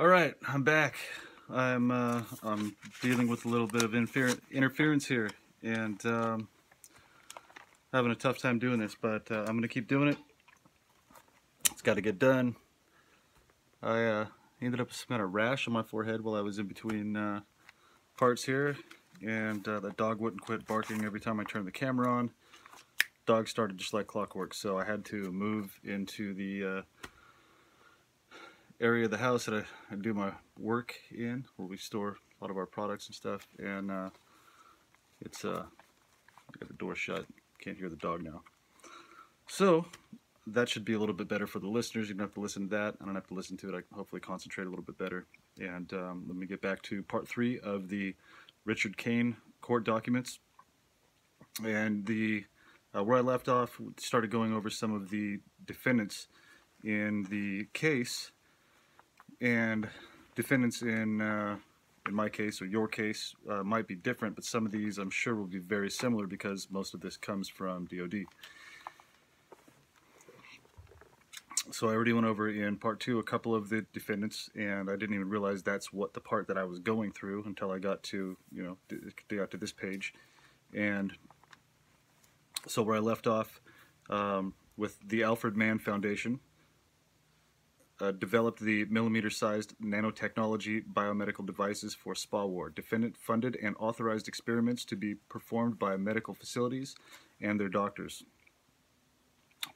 All right, I'm back. I'm dealing with a little bit of interference here, and having a tough time doing this. But I'm gonna keep doing it. It's got to get done. I ended up with some kind of rash on my forehead while I was in between parts here, and the dog wouldn't quit barking every time I turned the camera on. Dog started just like clockwork, so I had to move into the area of the house that I do my work in, where we store a lot of our products and stuff. And it's I got the door shut. Can't hear the dog now. So that should be a little bit better for the listeners. You don't have to listen to that. I don't have to listen to it. I can hopefully concentrate a little bit better. And let me get back to part 3 of the Richard Cain court documents. And the where I left off, started going over some of the defendants in the case. And defendants in my case or your case might be different, but some of these I'm sure will be very similar because most of this comes from DoD. So I already went over in part 2 a couple of the defendants, and I didn't even realize that's what the part that I was going through until I got to, got to this page. And so where I left off with the Alfred Mann Foundation, developed the millimeter-sized nanotechnology biomedical devices for spa ward. Defendant funded and authorized experiments to be performed by medical facilities and their doctors.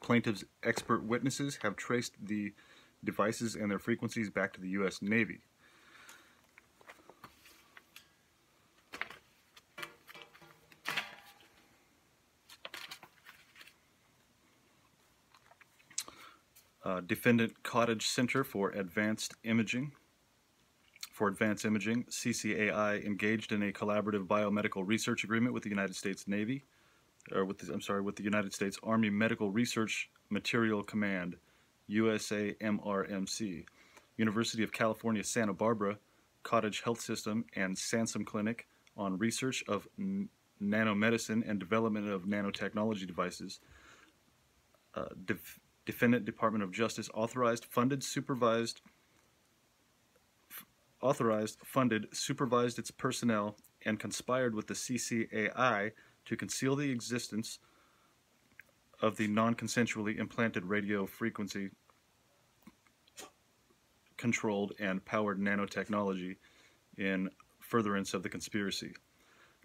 Plaintiff's expert witnesses have traced the devices and their frequencies back to the U.S. Navy. Defendant Cottage Center for Advanced Imaging, CCAI, engaged in a collaborative biomedical research agreement with the United States Navy, or with the United States Army Medical Research Material Command, USAMRMC, University of California, Santa Barbara, Cottage Health System, and Sansom Clinic on research of nanomedicine and development of nanotechnology devices. Defendant Department of Justice authorized, funded, supervised its personnel, and conspired with the CCAI to conceal the existence of the non-consensually implanted radio frequency controlled and powered nanotechnology in furtherance of the conspiracy.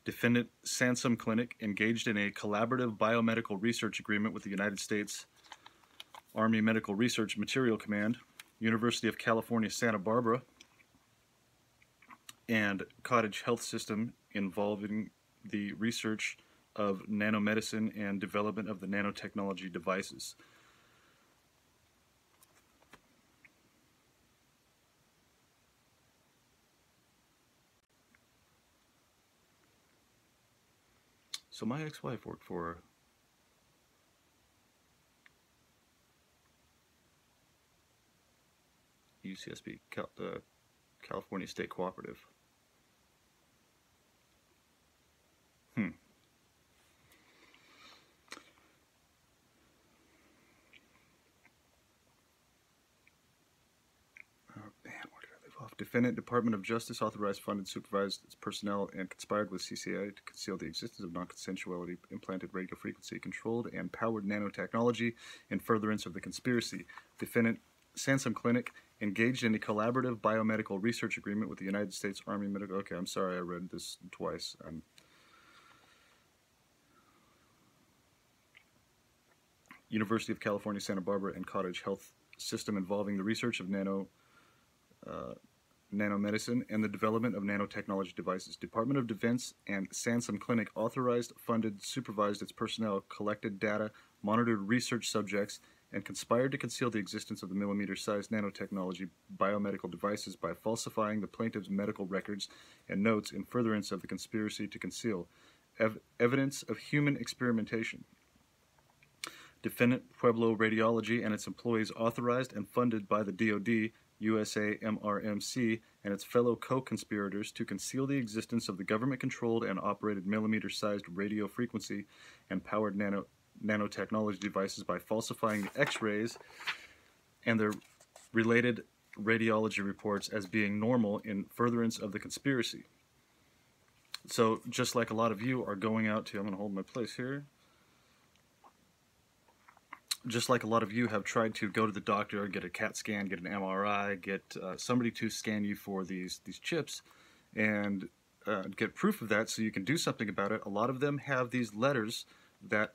Defendant Sansom Clinic engaged in a collaborative biomedical research agreement with the United States Army Medical Research Material Command, University of California, Santa Barbara, and Cottage Health System involving the research of nanomedicine and development of the nanotechnology devices. So my ex-wife worked for UCSB, California State Cooperative. Defendant Department of Justice authorized, funded, supervised its personnel, and conspired with CCI to conceal the existence of non-consensuality implanted radio frequency controlled and powered nanotechnology in furtherance of the conspiracy. Defendant Sansom Clinic engaged in a collaborative biomedical research agreement with the United States Army Medical... Okay, I'm sorry I read this twice. University of California, Santa Barbara, and Cottage Health System involving the research of nanomedicine and the development of nanotechnology devices. Department of Defense and Sansom Clinic authorized, funded, supervised its personnel, collected data, monitored research subjects, and conspired to conceal the existence of the millimeter-sized nanotechnology biomedical devices by falsifying the plaintiff's medical records and notes in furtherance of the conspiracy to conceal evidence of human experimentation. Defendant Pueblo Radiology and its employees authorized and funded by the DoD, USAMRMC, and its fellow co-conspirators to conceal the existence of the government-controlled and operated millimeter-sized radio frequency and powered nanotechnology devices by falsifying the X-rays and their related radiology reports as being normal in furtherance of the conspiracy. So just like a lot of you are going out to, I'm going to hold my place here, just like a lot of you have tried to go to the doctor, get a CAT scan, get an MRI, get somebody to scan you for these chips, and get proof of that so you can do something about it. A lot of them have these letters that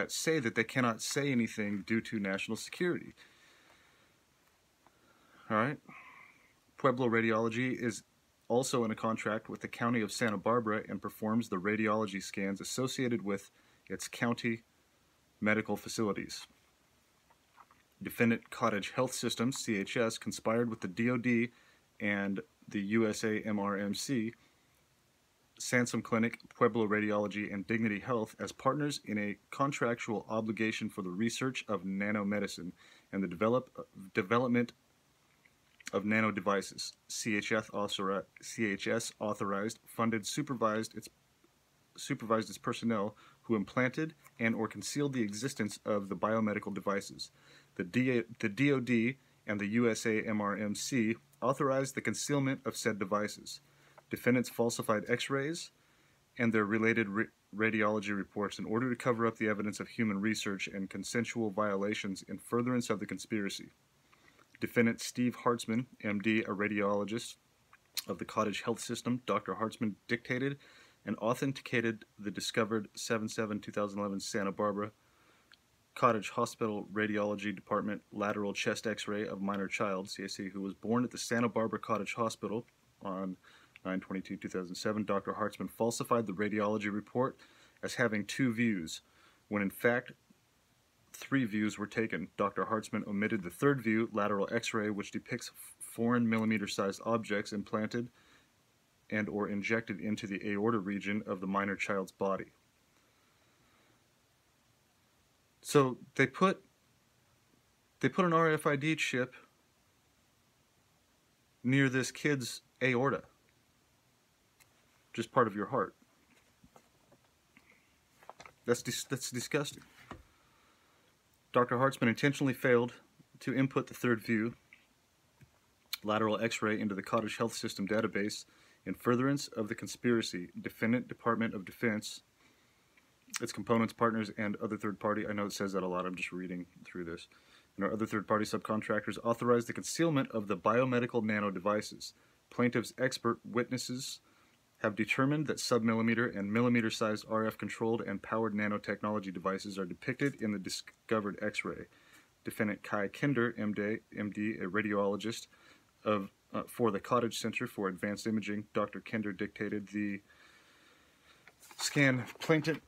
say that they cannot say anything due to national security. All right. Pueblo Radiology is also in a contract with the County of Santa Barbara and performs the radiology scans associated with its county medical facilities. Defendant Cottage Health Systems, CHS, conspired with the DoD and the USAMRMC, Sansom Clinic, Pueblo Radiology, and Dignity Health as partners in a contractual obligation for the research of nanomedicine and the development of nano devices. CHS authorized, funded, supervised its personnel who implanted and or concealed the existence of the biomedical devices. The DoD and the USAMRMC authorized the concealment of said devices. Defendants falsified X-rays and their related radiology reports in order to cover up the evidence of human research and consensual violations in furtherance of the conspiracy. Defendant Steve Hartzman, MD, a radiologist of the Cottage Health System, Dr. Hartzman dictated and authenticated the discovered 7/7/2011 Santa Barbara Cottage Hospital Radiology Department lateral chest X-ray of minor child, CAC, who was born at the Santa Barbara Cottage Hospital on 9/22/2007. Dr. Hartzman falsified the radiology report as having 2 views, when in fact 3 views were taken. Dr. Hartzman omitted the 3rd view, lateral X-ray, which depicts foreign millimeter-sized objects implanted and or injected into the aorta region of the minor child's body. So they put an RFID chip near this kid's aorta, just part of your heart. That's disgusting. Dr. Hartzman intentionally failed to input the 3rd view, lateral X-ray, into the Cottage Health System database in furtherance of the conspiracy. Defendant Department of Defense, its components, partners, and other third-party, I know it says that a lot, I'm just reading through this, and our other third-party subcontractors authorized the concealment of the biomedical nano devices. Plaintiff's expert witnesses have determined that sub-millimeter and millimeter-sized RF-controlled and powered nanotechnology devices are depicted in the discovered X-ray. Defendant Kai Kinder, MD, a radiologist for the Cottage Center for Advanced Imaging, Dr. Kinder dictated the scan plaintiff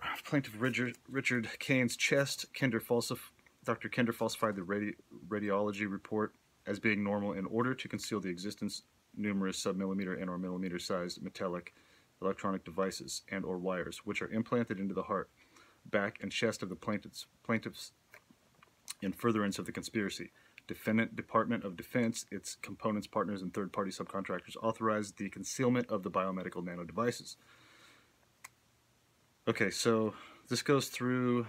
Richard Cain's chest. Dr. Kinder falsified the radiology report as being normal in order to conceal the existence numerous sub-millimeter and or millimeter-sized metallic electronic devices and or wires, which are implanted into the heart, back, and chest of the plaintiffs in furtherance of the conspiracy. Defendant Department of Defense, its components, partners, and third-party subcontractors authorized the concealment of the biomedical nano devices. Okay, so this goes through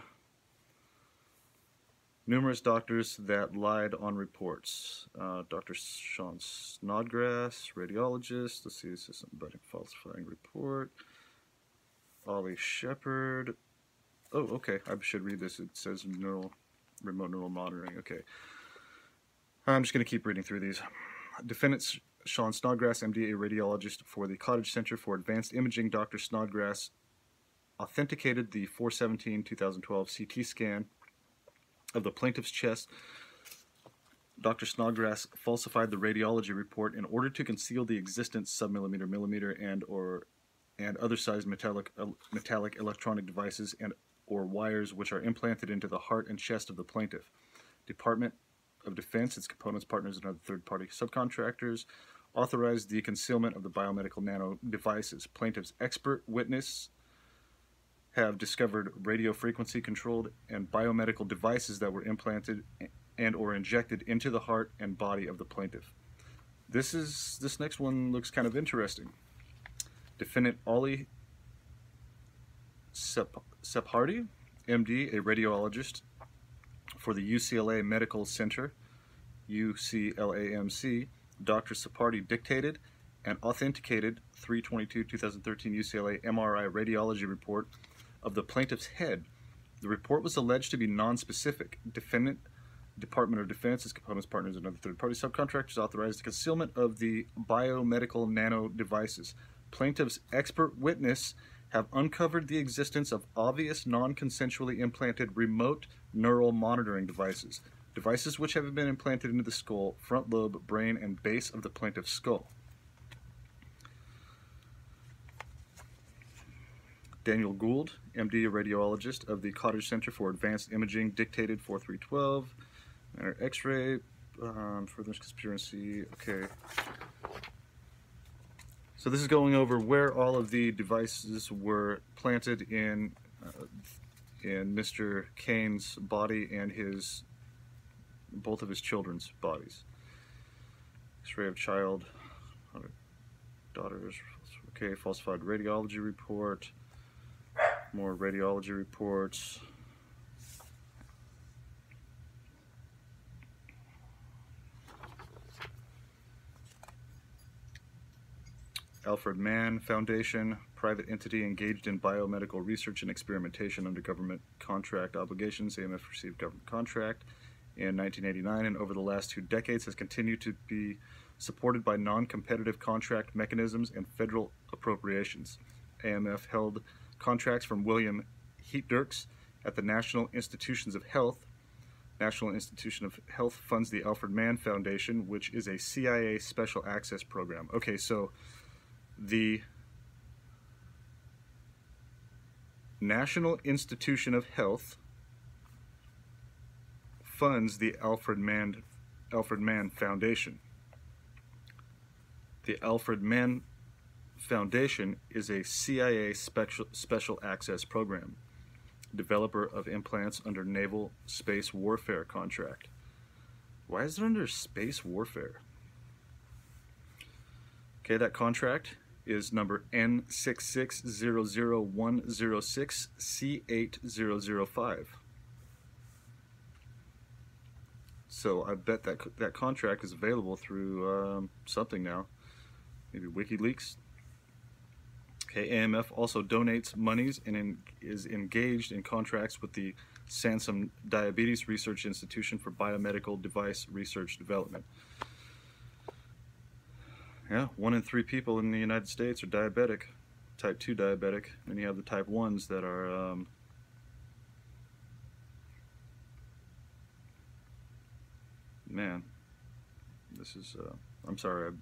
numerous doctors that lied on reports. Dr. Sean Snodgrass, radiologist. Let's see, this is something about a falsifying report. Ollie Shepard. Oh, okay, I should read this. It says remote neural monitoring. Okay. I'm just going to keep reading through these. Defendants Sean Snodgrass, MD, a radiologist for the Cottage Center for Advanced Imaging. Dr. Snodgrass authenticated the 4/17/2012 CT scan of the plaintiff's chest. Dr. Snodgrass falsified the radiology report in order to conceal the existence sub-millimeter, millimeter, and other sized metallic electronic devices and or wires which are implanted into the heart and chest of the plaintiff. Department of Defense, its components, partners, and other third-party subcontractors authorized the concealment of the biomedical nano devices. Plaintiff's expert witness have discovered radio frequency controlled and biomedical devices that were implanted and or injected into the heart and body of the plaintiff. This next one looks kind of interesting. Defendant Ollie MD, a radiologist for the UCLA Medical Center UCLAMC, Dr. Sapardi dictated and authenticated 3/22/2013 UCLA MRI radiology report of the plaintiff's head. The report was alleged to be non-specific. Defendant, Department of Defense, its components, partners, and other third-party subcontractors authorized the concealment of the biomedical nano devices. Plaintiff's expert witness have uncovered the existence of obvious non-consensually implanted remote neural monitoring devices, devices which have been implanted into the skull, front lobe, brain, and base of the plaintiff's skull. Daniel Gould, MD, a radiologist of the Cottage Center for Advanced Imaging, dictated 4/3/12. X-ray, further conspiracy. Okay. So this is going over where all of the devices were planted in Mr. Cain's body and both of his children's bodies. X-ray of child, daughters. Okay, falsified radiology report. More radiology reports. Alfred Mann Foundation, private entity engaged in biomedical research and experimentation under government contract obligations. AMF received government contract in 1989 and over the last 2 decades has continued to be supported by non-competitive contract mechanisms and federal appropriations. AMF held contracts from William Heat-Dirks at the National Institutions of Health. National Institution of Health funds the Alfred Mann Foundation, which is a CIA special access program. Okay, so the National Institution of Health funds the Alfred Mann Foundation. The Alfred Mann Foundation is a CIA special access program, developer of implants under naval space warfare contract. Why is it under space warfare? Okay, that contract is number N6600106C8005. So I bet that contract is available through something now, maybe WikiLeaks. Okay, AMF also donates monies and is engaged in contracts with the Sansom Diabetes Research Institution for biomedical device research development. Yeah, 1 in 3 people in the United States are diabetic, type 2 diabetic, and you have the type 1s that are man, this is I'm sorry, I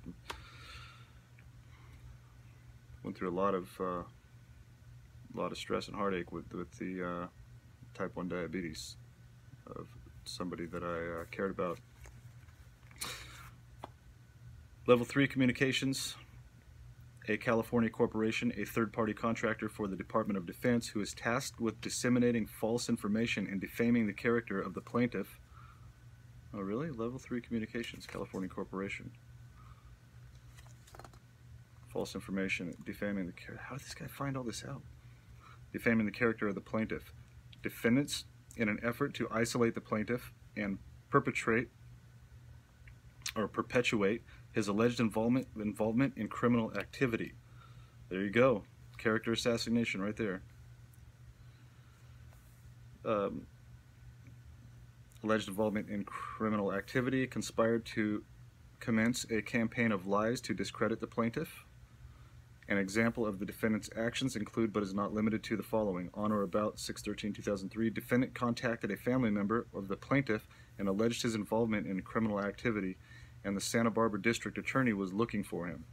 went through a lot of stress and heartache with the type 1 diabetes of somebody that I cared about. Level 3 communications. A California corporation, a third-party contractor for the Department of Defense, who is tasked with disseminating false information and defaming the character of the plaintiff. Oh, really? Level 3 communications, California corporation. False information, defaming the character. How did this guy find all this out? Defaming the character of the plaintiff. Defendants, in an effort to isolate the plaintiff and perpetuate his alleged involvement in criminal activity. There you go. Character assassination right there. Alleged involvement in criminal activity, conspired to commence a campaign of lies to discredit the plaintiff. An example of the defendant's actions include, but is not limited to, the following. On or about 6/13/2003, defendant contacted a family member of the plaintiff and alleged his involvement in criminal activity, and the Santa Barbara District Attorney was looking for him.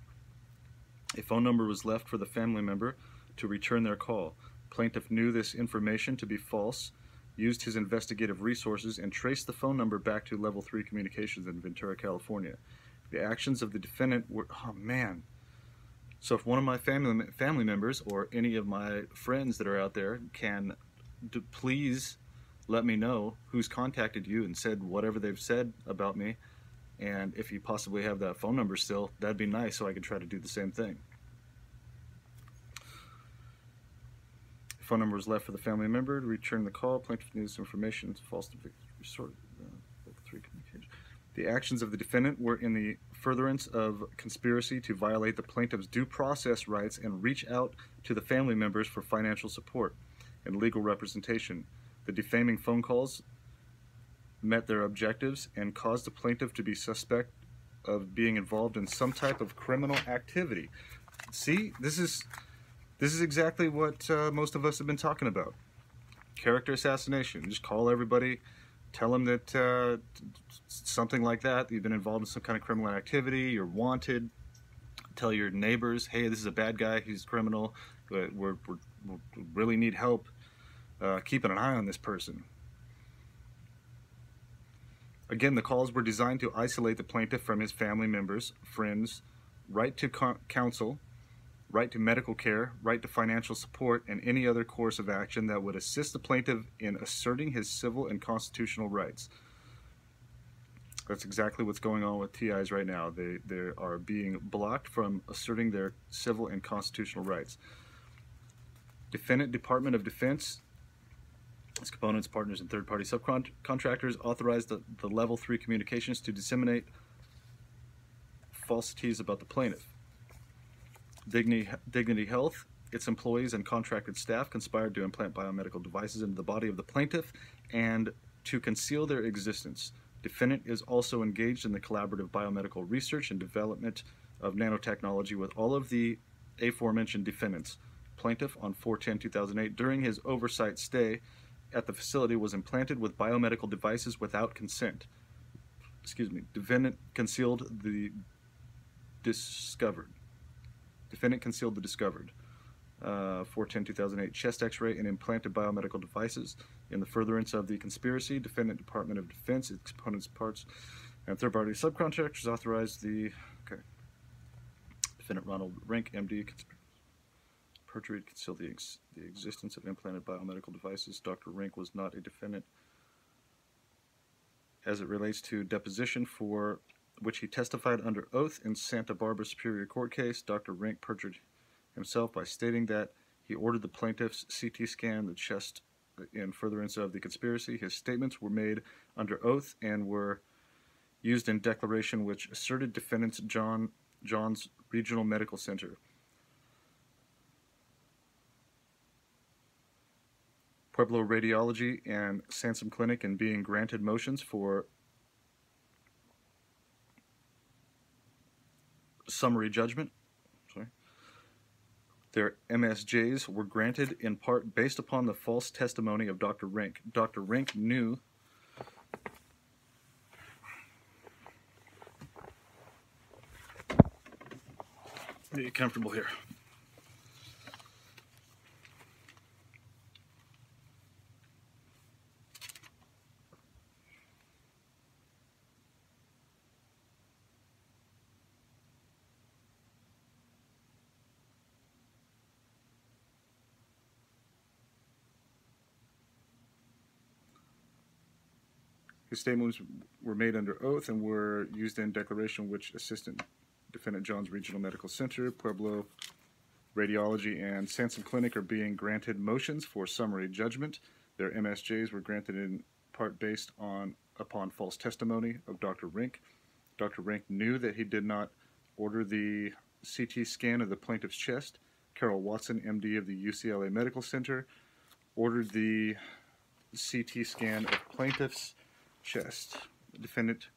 A phone number was left for the family member to return their call. Plaintiff knew this information to be false, used his investigative resources, and traced the phone number back to Level 3 Communications in Ventura, California. The actions of the defendant were, oh man. So if one of my family members or any of my friends that are out there can please let me know who's contacted you and said whatever they've said about me, and if you possibly have that phone number still, that'd be nice so I could try to do the same thing. The phone number was left for the family member to return the call. Plaintiff needs information. It's false. The The actions of the defendant were in the furtherance of conspiracy to violate the plaintiff's due process rights and reach out to the family members for financial support and legal representation. The defaming phone calls met their objectives and caused the plaintiff to be suspect of being involved in some type of criminal activity. See, this is exactly what most of us have been talking about. Character assassination. Just call everybody, tell them that something like that, you've been involved in some kind of criminal activity, you're wanted. Tell your neighbors, hey, this is a bad guy, he's a criminal, we really need help keeping an eye on this person. Again, the calls were designed to isolate the plaintiff from his family members, friends, right to counsel, right to medical care, right to financial support, and any other course of action that would assist the plaintiff in asserting his civil and constitutional rights. That's exactly what's going on with TIs right now. They are being blocked from asserting their civil and constitutional rights. Defendant Department of Defense, its components, partners, and third-party subcontractors authorized the Level 3 communications to disseminate falsities about the plaintiff. Dignity Health, its employees and contracted staff conspired to implant biomedical devices into the body of the plaintiff and to conceal their existence. Defendant is also engaged in the collaborative biomedical research and development of nanotechnology with all of the aforementioned defendants. Plaintiff, on 4/10/2008, during his oversight stay at the facility, was implanted with biomedical devices without consent. Defendant concealed the discovered. Defendant concealed the discovered. 4/10/2008, chest x-ray and implanted biomedical devices in the furtherance of the conspiracy. Defendant Department of Defense, its components, parts, and third-party subcontractors authorized the... Okay. Defendant Ronald Rink, MD, perjury, concealed the existence of implanted biomedical devices. Dr. Rink was not a defendant as it relates to deposition for which he testified under oath in Santa Barbara Superior Court case. Dr. Rink perjured himself by stating that he ordered the plaintiff's CT scan the chest in furtherance of the conspiracy. His statements were made under oath and were used in declaration which asserted defendants John's Regional Medical Center, Pueblo Radiology, and Sansom Clinic in being granted motions for summary judgment. Their MSJs were granted in part based upon the false testimony of Dr. Rink. Dr. Rink knew get comfortable here. His statements were made under oath and were used in declaration which Assistant Defendant John's Regional Medical Center, Pueblo Radiology, and Sansom Clinic are being granted motions for summary judgment. Their MSJs were granted in part based upon false testimony of Dr. Rink. Dr. Rink knew that he did not order the CT scan of the plaintiff's chest. Carol Watson, MD of the UCLA Medical Center, ordered the CT scan of plaintiff's chest. Defendant,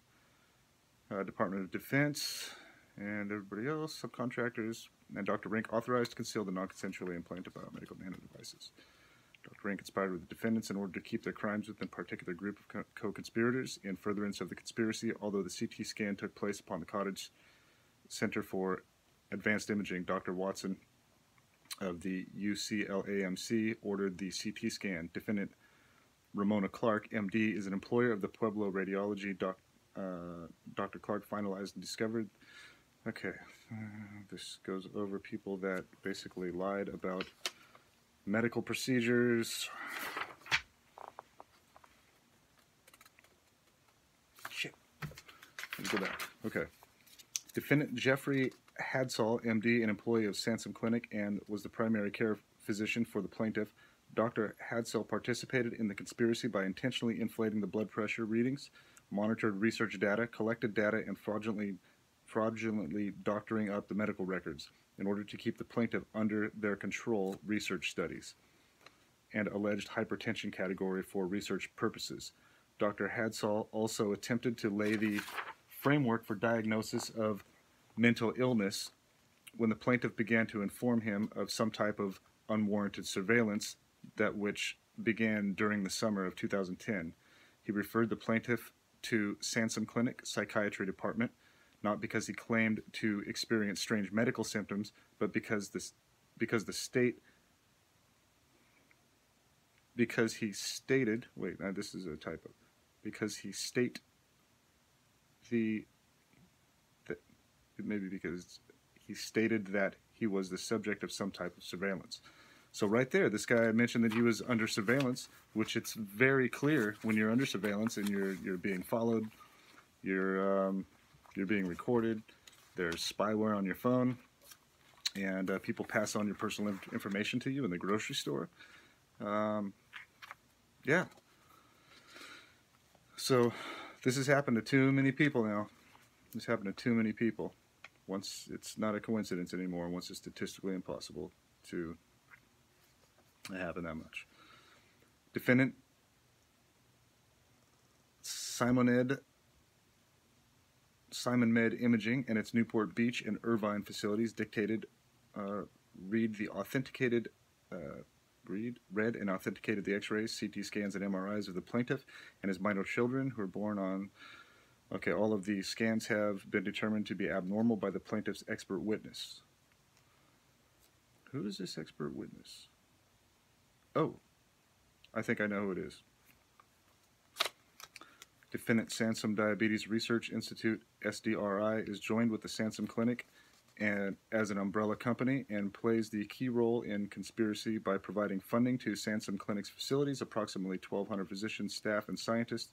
Department of Defense, and everybody else, subcontractors, and Dr. Rink authorized to conceal the non-consensually implanted biomedical nanodevices. Dr. Rink conspired with the defendants in order to keep their crimes within a particular group of co-conspirators in furtherance of the conspiracy, although the CT scan took place upon the Cottage Center for Advanced Imaging. Dr. Watson of the UCLAMC ordered the CT scan. Defendant Ramona Clark, MD, is an employer of the Pueblo Radiology. Dr. Clark finalized and discovered. Okay, this goes over people that basically lied about medical procedures. Shit. Let me go back. Okay. Defendant Jeffrey Hadsall, MD, an employee of Sansom Clinic and was the primary care physician for the plaintiff. Dr. Hadsall participated in the conspiracy by intentionally inflating the blood pressure readings monitored research data, collected data, and fraudulently doctoring up the medical records in order to keep the plaintiff under their control research studies and alleged hypertension category for research purposes. Dr. Hadsall also attempted to lay the framework for diagnosis of mental illness when the plaintiff began to inform him of some type of unwarranted surveillance that which began during the summer of 2010. He referred the plaintiff to Sansom Clinic Psychiatry Department, not because he claimed to experience strange medical symptoms, but because he stated, wait, now this is a typo, because he state maybe because he stated that he was the subject of some type of surveillance. So right there, this guy mentioned that he was under surveillance, which it's very clear when you're under surveillance and you're being followed, you're being recorded, there's spyware on your phone, and people pass on your personal information to you in the grocery store. Yeah. So this has happened to too many people now. This happened to too many people. Once it's not a coincidence anymore, once it's statistically impossible to happen that much. Defendant Simon Med Imaging and its Newport Beach and Irvine facilities read and authenticated the x-rays, CT scans, and MRIs of the plaintiff and his minor children who were born on... Okay, all of the scans have been determined to be abnormal by the plaintiff's expert witness. Who is this expert witness? Oh, I think I know who it is. Defendant Sansom Diabetes Research Institute, SDRI, is joined with the Sansom Clinic and as an umbrella company and plays the key role in conspiracy by providing funding to Sansom Clinic's facilities, approximately 1,200 physicians, staff, and scientists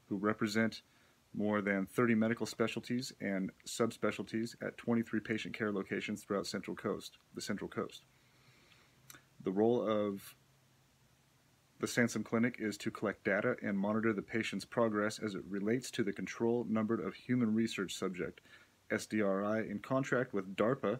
who represent more than 30 medical specialties and subspecialties at 23 patient care locations throughout the Central Coast. The role of the Sansom Clinic is to collect data and monitor the patient's progress as it relates to the control number of human research subject, SDRI, in contract with DARPA,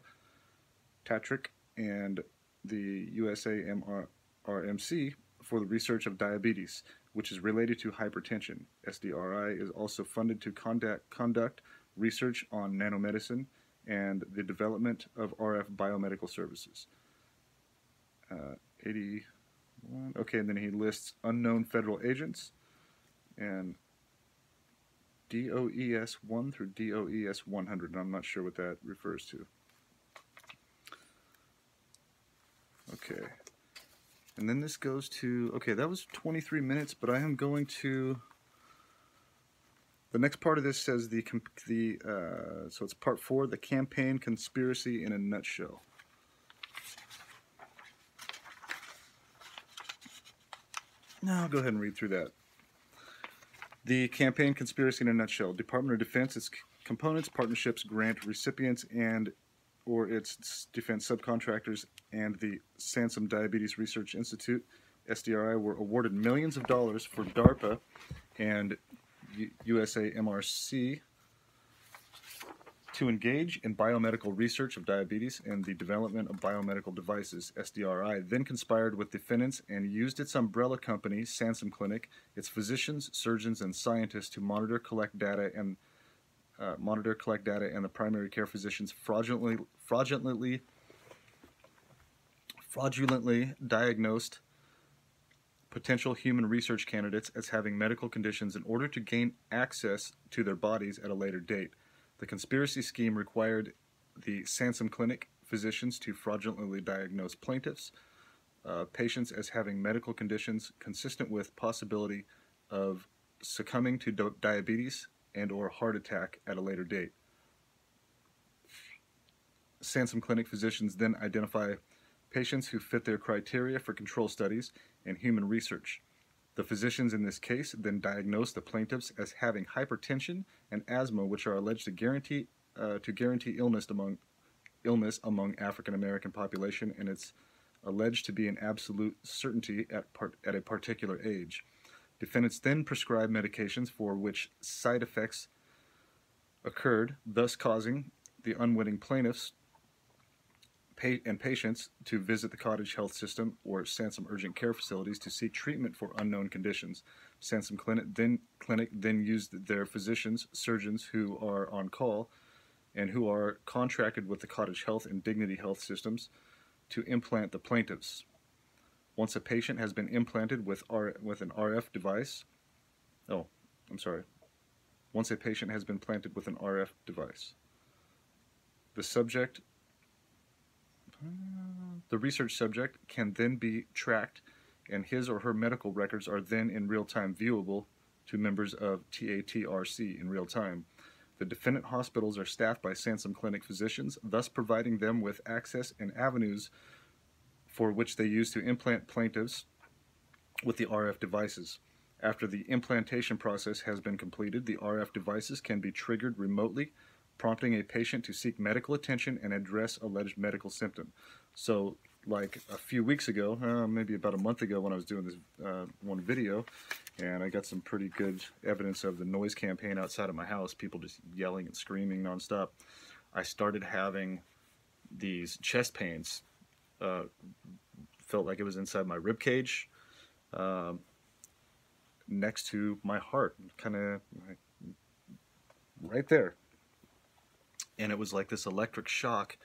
TATRIC, and the USAMRMC for the research of diabetes, which is related to hypertension. SDRI is also funded to conduct research on nanomedicine and the development of RF biomedical services. 81. Okay, and then he lists unknown federal agents and DOES 1 through DOES 100, and I'm not sure what that refers to. Okay. And then this goes to, okay, that was 23 minutes, but I am going to, the next part of this says so it's part 4, the campaign conspiracy in a nutshell. Now I'll go ahead and read through that. The campaign conspiracy in a nutshell. Department of Defense, its components, partnerships, grant recipients, or its defense subcontractors, and the Sansom Diabetes Research Institute, SDRI, were awarded millions of dollars for DARPA and USAMRC to engage in biomedical research of diabetes and the development of biomedical devices. SDRI then conspired with defendants and used its umbrella company, Sansom Clinic, its physicians, surgeons, and scientists to monitor, collect data, and the primary care physicians fraudulently diagnosed potential human research candidates as having medical conditions in order to gain access to their bodies at a later date. The conspiracy scheme required the Sansom Clinic physicians to fraudulently diagnose patients as having medical conditions consistent with possibility of succumbing to diabetes and or heart attack at a later date. Sansom Clinic physicians then identify patients who fit their criteria for control studies and human research. The physicians in this case then diagnose the plaintiffs as having hypertension and asthma, which are alleged to guarantee illness among African American population, and it's alleged to be an absolute certainty at a particular age. Defendants then prescribed medications for which side effects occurred, thus causing the unwitting plaintiffs and patients to visit the cottage health system or Sansom urgent care facilities to seek treatment for unknown conditions. Sansom Clinic then used their physicians, surgeons who are on call and who are contracted with the cottage health and dignity health systems to implant the plaintiffs. Once a patient has been implanted with an RF device, once a patient has been planted with an RF device, the research subject can then be tracked, and his or her medical records are then in real time viewable to members of TATRC in real time. The defendant hospitals are staffed by Sansom Clinic physicians, thus providing them with access and avenues for which they use to implant plaintiffs with the RF devices. After the implantation process has been completed, the RF devices can be triggered remotely, prompting a patient to seek medical attention and address alleged medical symptom. So, like a few weeks ago, maybe about a month ago, when I was doing this one video, and I got some pretty good evidence of the noise campaign outside of my house, people just yelling and screaming nonstop, I started having these chest pains. Felt like it was inside my rib cage, next to my heart, kind of right there. And it was like this electric shock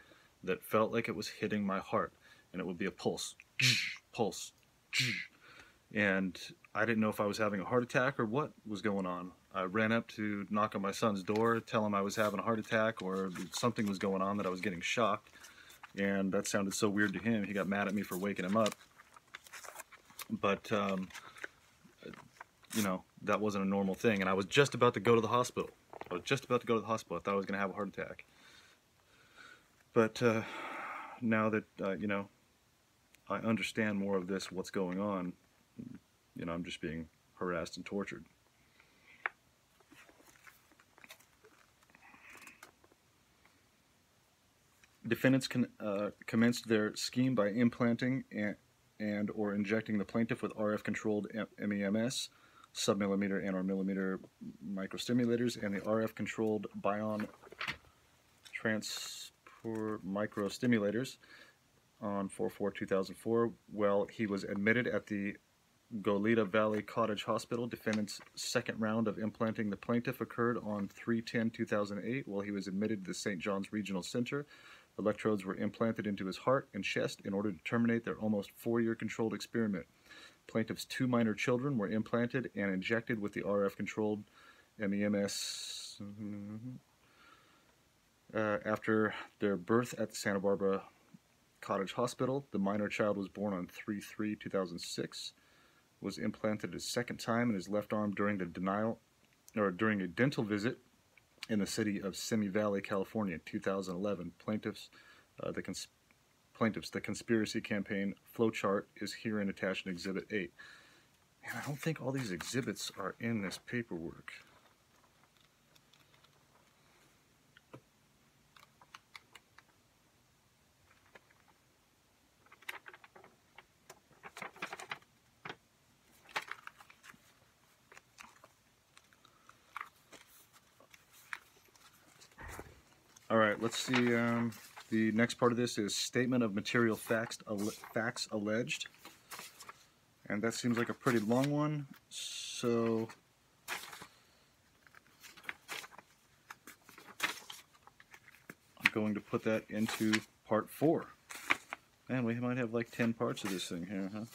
that felt like it was hitting my heart, and it would be a pulse, pulse, and I didn't know if I was having a heart attack or what was going on. I ran up to knock on my son's door, tell him I was having a heart attack or something was going on, that I was getting shocked, and that sounded so weird to him. He got mad at me for waking him up, but you know, that wasn't a normal thing, and I was just about to go to the hospital. I thought I was going to have a heart attack. But now that, you know, I understand more of this, what's going on, you know, I'm just being harassed and tortured. Defendants commenced their scheme by implanting and or injecting the plaintiff with RF-controlled MEMS, sub-millimeter and or millimeter microstimulators, and the RF-controlled Bion transport microstimulators on 4/4/2004. Well, he was admitted at the Goleta Valley Cottage Hospital. Defendant's second round of implanting the plaintiff occurred on 3/10/2008 while he was admitted to the St. John's Regional Center. Electrodes were implanted into his heart and chest in order to terminate their almost 4-year controlled experiment. Plaintiff's 2 minor children were implanted and injected with the RF-controlled MEMS after their birth at the Santa Barbara Cottage Hospital. The minor child was born on 3/3/2006, was implanted a second time in his left arm during a dental visit in the city of Simi Valley, California in 2011. The conspiracy campaign flowchart is herein attached in Exhibit 8. And I don't think all these exhibits are in this paperwork. All right, let's see. The next part of this is statement of material facts alleged. And that seems like a pretty long one. So I'm going to put that into part 4. Man, we might have like 10 parts of this thing here, huh?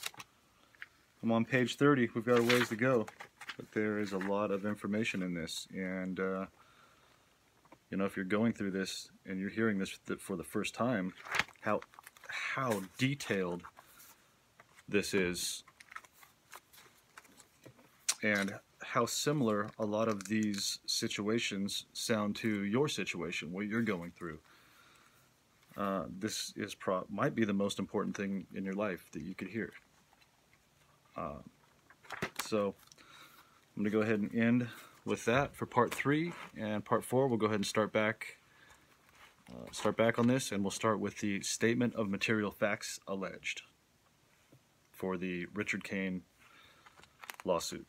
I'm on page 30. We've got a ways to go. But there is a lot of information in this. And you know, if you're going through this and you're hearing this for the first time, how detailed this is, and how similar a lot of these situations sound to your situation, what you're going through. This is might be the most important thing in your life that you could hear. So I'm going to go ahead and end with that for part 3, and part 4 we'll go ahead and start back on this, and we'll start with the statement of material facts alleged for the Richard Cain lawsuit.